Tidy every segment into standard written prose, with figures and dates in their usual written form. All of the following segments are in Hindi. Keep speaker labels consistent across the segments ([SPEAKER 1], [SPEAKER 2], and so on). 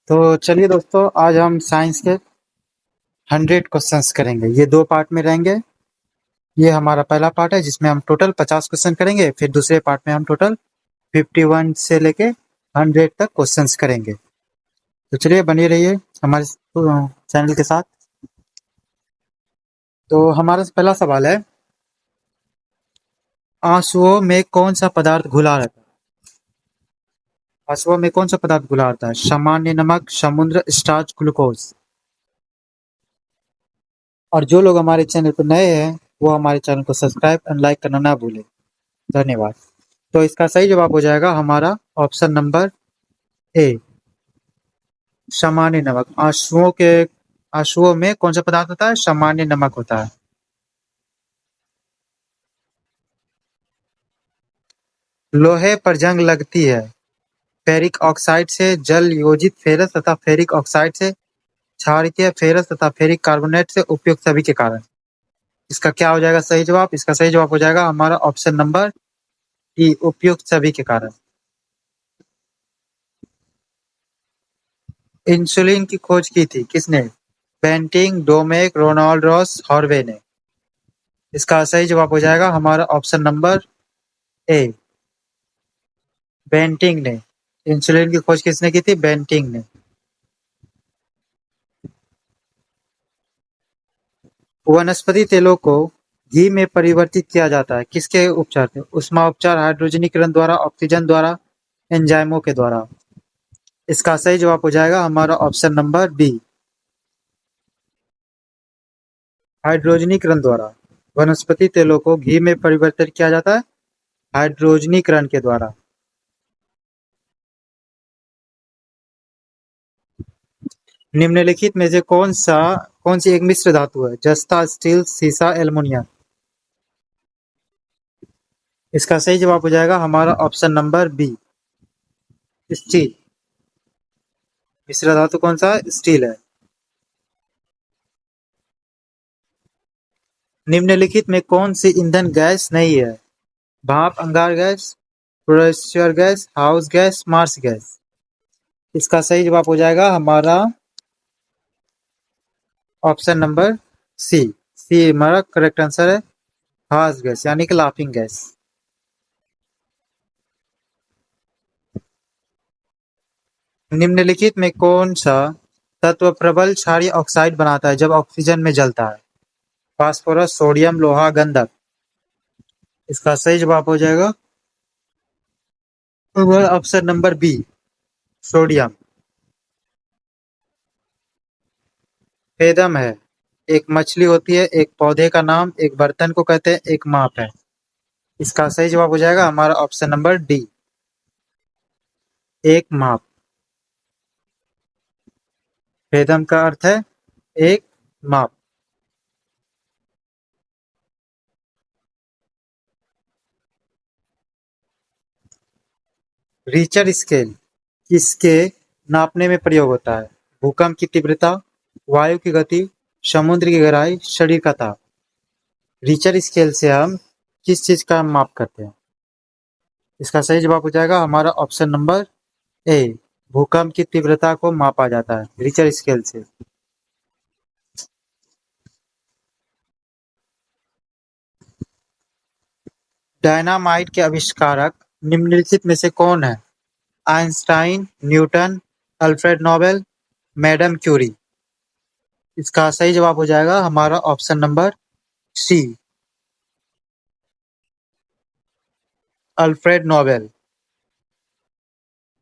[SPEAKER 1] तो चलिए दोस्तों, आज हम साइंस के 100 क्वेश्चंस करेंगे। ये 2 पार्ट में रहेंगे। ये हमारा पहला पार्ट है जिसमें हम टोटल 50 क्वेश्चन करेंगे। फिर दूसरे पार्ट में हम टोटल 51 से लेके 100 तक क्वेश्चंस करेंगे। तो चलिए बने रहिए हमारे चैनल के साथ। तो हमारा पहला सवाल है, आंसुओं में कौन सा पदार्थ घुला रहता है? आंसुओं में कौन सा पदार्थ घुला रहता है? सामान्य नमक, समुद्र, स्टार्च, ग्लूकोज। और जो लोग हमारे चैनल पर नए हैं वो हमारे चैनल को सब्सक्राइब एंड लाइक करना ना भूलें। धन्यवाद। तो इसका सही जवाब हो जाएगा हमारा ऑप्शन नंबर ए, सामान्य नमक। आंसुओं में कौन सा पदार्थ होता है? सामान्य नमक होता है। लोहे पर जंग लगती है फेरिक ऑक्साइड से, जल योजित फेरस तथा फेरिक ऑक्साइड से, क्षारीय फेरस तथा फेरिक कार्बोनेट से, उपयुक्त सभी के कारण। इसका क्या हो जाएगा सही जवाब? इसका सही जवाब हो जाएगा हमारा ऑप्शन नंबर ई, उपयुक्त सभी के कारण। इंसुलिन की खोज की थी किसने? बेंटिंग, डोमेक, रोनाल्ड रॉस, हॉर्वे ने। इसका सही जवाब हो जाएगा हमारा ऑप्शन नंबर ए, बेंटिंग ने। इंसुलिन की खोज किसने की थी? बेंटिंग ने। वनस्पति तेलों को घी में परिवर्तित किया जाता है किसके उपचार से? ऊष्मा उपचार, हाइड्रोजनीकरण द्वारा, ऑक्सीजन द्वारा, एंजाइमों के द्वारा। इसका सही जवाब हो जाएगा हमारा ऑप्शन नंबर बी, हाइड्रोजनीकरण द्वारा। वनस्पति तेलों को घी में परिवर्तित किया जाता है हाइड्रोजनीकरण के द्वारा। निम्नलिखित में से कौन सी एक मिश्र धातु है? जस्ता, स्टील, सीसा, एल्युमिनियम। इसका सही जवाब हो जाएगा हमारा ऑप्शन नंबर बी, स्टील। मिश्र धातु कौन सा है? स्टील है। निम्नलिखित में कौन सी ईंधन गैस नहीं है? भाप, अंगार gas, pressure gas, house gas, marsh gas. इसका सही जवाब हो जाएगा हमारा ऑप्शन नंबर सी। सी हमारा करेक्ट आंसर है, हाउस गैस यानी कि लाफिंग गैस। निम्नलिखित में कौन सा तत्व प्रबल क्षारीय ऑक्साइड बनाता है जब ऑक्सीजन में जलता है? फास्फोरस, सोडियम, लोहा, गंधक। इसका सही जवाब हो जाएगा ऑप्शन नंबर बी, सोडियम। फेदम है, एक मछली होती है, एक पौधे का नाम, एक बर्तन को कहते हैं, एक माप है। इसका सही जवाब हो जाएगा हमारा ऑप्शन नंबर डी, एक माप। फेदम का अर्थ है एक माप। रिचर स्केल किसके नापने में प्रयोग होता है? भूकंप की तीव्रता, वायु की गति, समुद्र की गहराई, शरीर का ताप। रिचर स्केल से हम किस चीज का माप करते हैं? इसका सही जवाब हो जाएगा हमारा ऑप्शन नंबर ए, भूकंप की तीव्रता को मापा जाता है रिचर स्केल से। डायनामाइट के आविष्कारक निम्नलिखित में से कौन है? Einstein, Newton, Alfred Nobel, madam Curie. इसका सही जवाब हो जाएगा हमारा option number C, Alfred Nobel.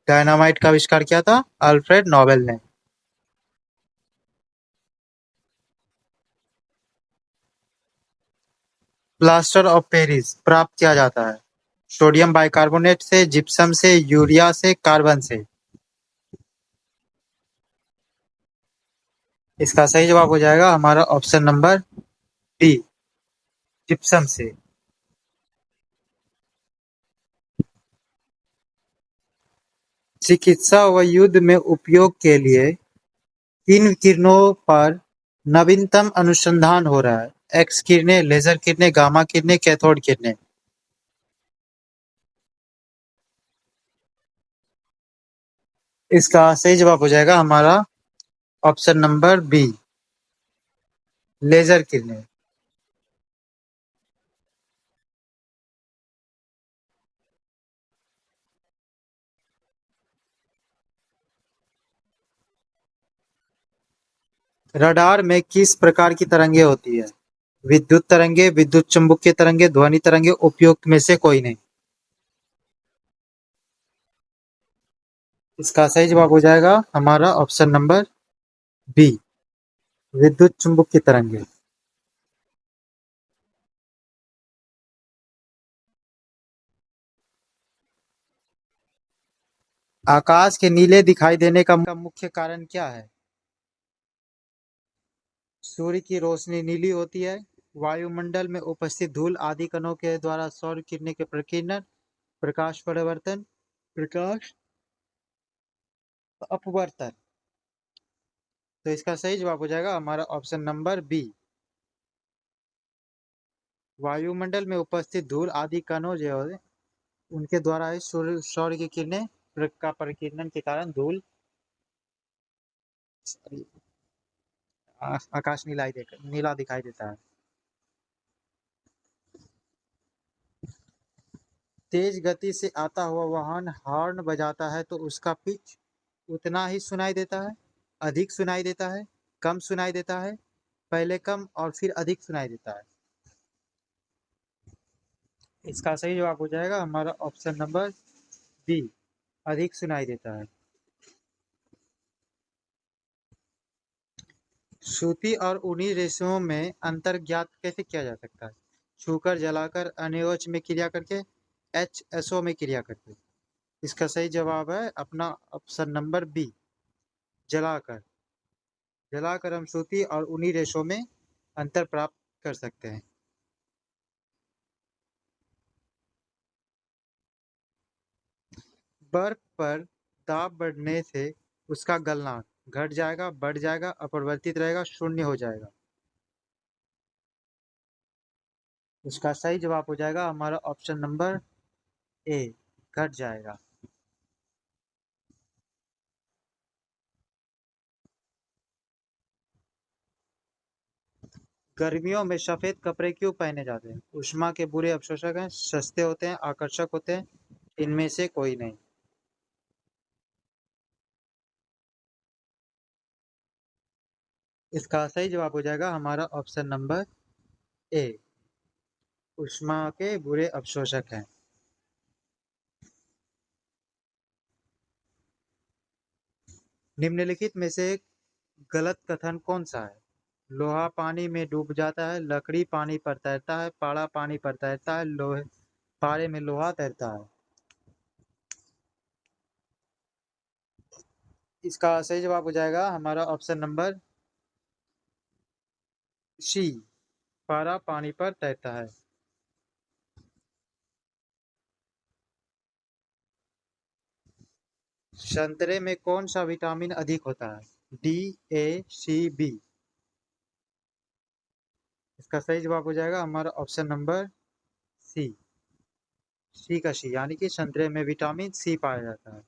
[SPEAKER 1] Dynamite का आविष्कार किया था अल्फ्रेड नोबेल ने। प्लास्टर ऑफ पेरिस प्राप्त किया जाता है सोडियम बाइकार्बोनेट से, जिप्सम से, यूरिया से, कार्बन से। इसका सही जवाब हो जाएगा हमारा ऑप्शन नंबर डी, जिप्सम से। चिकित्सा व युद्ध में उपयोग के लिए किन किरणों पर नवीनतम अनुसंधान हो रहा है? एक्स किरणें, लेजर किरणें, गामा किरणें, कैथोड किरणें। इसका सही जवाब हो जाएगा हमारा ऑप्शन नंबर बी, लेजर किरणें। रडार में किस प्रकार की तरंगे होती है? विद्युत तरंगे, विद्युत चुम्बकीय तरंगे, ध्वनि तरंगे, उपयुक्त में से कोई नहीं। इसका सही जवाब हो जाएगा हमारा ऑप्शन नंबर बी, विद्युत चुम्बकीय तरंगे। आकाश के नीले दिखाई देने का मुख्य कारण क्या है? सूर्य की रोशनी नीली होती है, वायुमंडल में उपस्थित धूल आदि कणों के द्वारा सौर किरणें के प्रकीर्णन, प्रकाश परिवर्तन, प्रकाश अपवर्तन। तो इसका सही जवाब हो जाएगा हमारा ऑप्शन नंबर बी, वायुमंडल में उपस्थित धूल आदि कणों जो है उनके द्वारा ही सूर्य सौर की किरणें का प्रकीर्णन के कारण धूल आकाश नीला दिखाई देता है। तेज गति से आता हुआ वाहन हॉर्न बजाता है तो उसका पिच उतना ही सुनाई देता है, अधिक सुनाई देता है, कम सुनाई देता है, पहले कम और फिर अधिक सुनाई देता है। इसका सही जवाब हो जाएगा हमारा ऑप्शन नंबर बी, अधिक सुनाई देता है। सूती और ऊनी रेशों में अंतर ज्ञात कैसे किया जा सकता है? छूकर, जलाकर, अनियोज में क्रिया करके, एचएसओ में क्रिया करके। इसका सही जवाब है अपना ऑप्शन नंबर बी, जलाकर। जलाकर हम सूती और ऊनी रेशों में अंतर प्राप्त कर सकते हैं। बर्फ पर दाब बढ़ने से उसका गलनांक घट जाएगा, बढ़ जाएगा, अपरिवर्तित रहेगा, शून्य हो जाएगा। इसका सही जवाब हो जाएगा हमारा ऑप्शन नंबर ए, घट जाएगा। गर्मियों में सफेद कपड़े क्यों पहने जाते हैं? ऊष्मा के बुरे अवशोषक हैं, सस्ते होते हैं, आकर्षक होते हैं, इनमें से कोई नहीं। इसका सही जवाब हो जाएगा हमारा ऑप्शन नंबर ए, ऊष्मा के बुरे अवशोषक हैं। निम्नलिखित में से गलत कथन कौन सा है? लोहा पानी में डूब जाता है, लकड़ी पानी पर तैरता है, पाड़ा पानी पर तैरता है, लोहे पारे में लोहा तैरता है। इसका सही जवाब हो जाएगा हमारा ऑप्शन नंबर सी, पारा पानी पर तैरता है। संतरे में कौन सा विटामिन अधिक होता है? डी, ए, सी, बी। इसका सही जवाब हो जाएगा हमारा ऑप्शन नंबर सी, सी का सी, यानी कि संतरे में विटामिन सी पाया जाता है।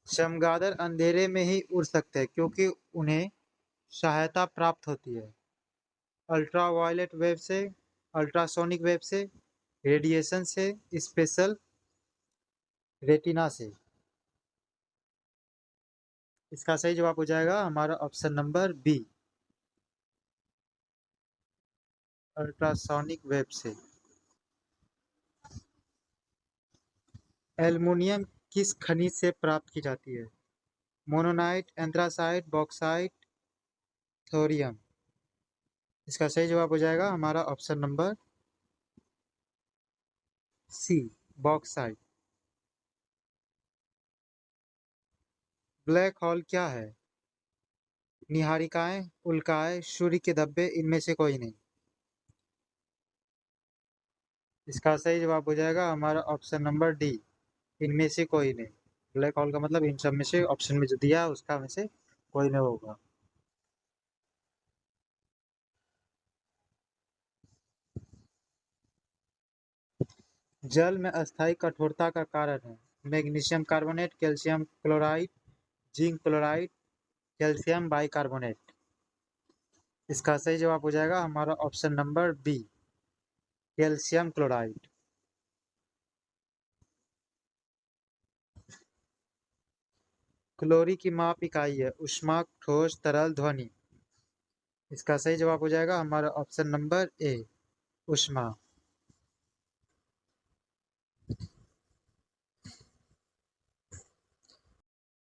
[SPEAKER 1] चमगादड़ अंधेरे में ही उड़ सकते हैं क्योंकि उन्हें सहायता प्राप्त होती है अल्ट्रावायलेट वेव से, अल्ट्रासोनिक वेव से, रेडिएशन से, स्पेशल रेटिना से। इसका सही जवाब हो जाएगा हमारा option number B, ultrasonic wave से। एल्युमिनियम किस खनिज से प्राप्त की जाती है? Monazite, anthracite, bauxite, thorium. इसका सही जवाब हो जाएगा हमारा option number C, bauxite. Black hole क्या है? निहारिकाएं, उल्काएं, सूर्य के धब्बे, इनमें से कोई नहीं। इसका सही जवाब हो जाएगा हमारा ऑप्शन नंबर डी, इनमें से कोई नहीं। ब्लैक होल का मतलब इन सब में से ऑप्शन में जो दिया है उसका में से कोई नहीं होगा। जल में अस्थायी कठोरता का कारण है magnesium carbonate, calcium chloride, zinc chloride, calcium bicarbonate. इसका सही जवाब हो जाएगा हमारा option number B, calcium chloride. Calorie की माप इकाई है ऊष्मा, ठोस, तरल, ध्वनि। इसका सही जवाब हो जाएगा हमारा ऑप्शन नंबर ए, ऊष्मा।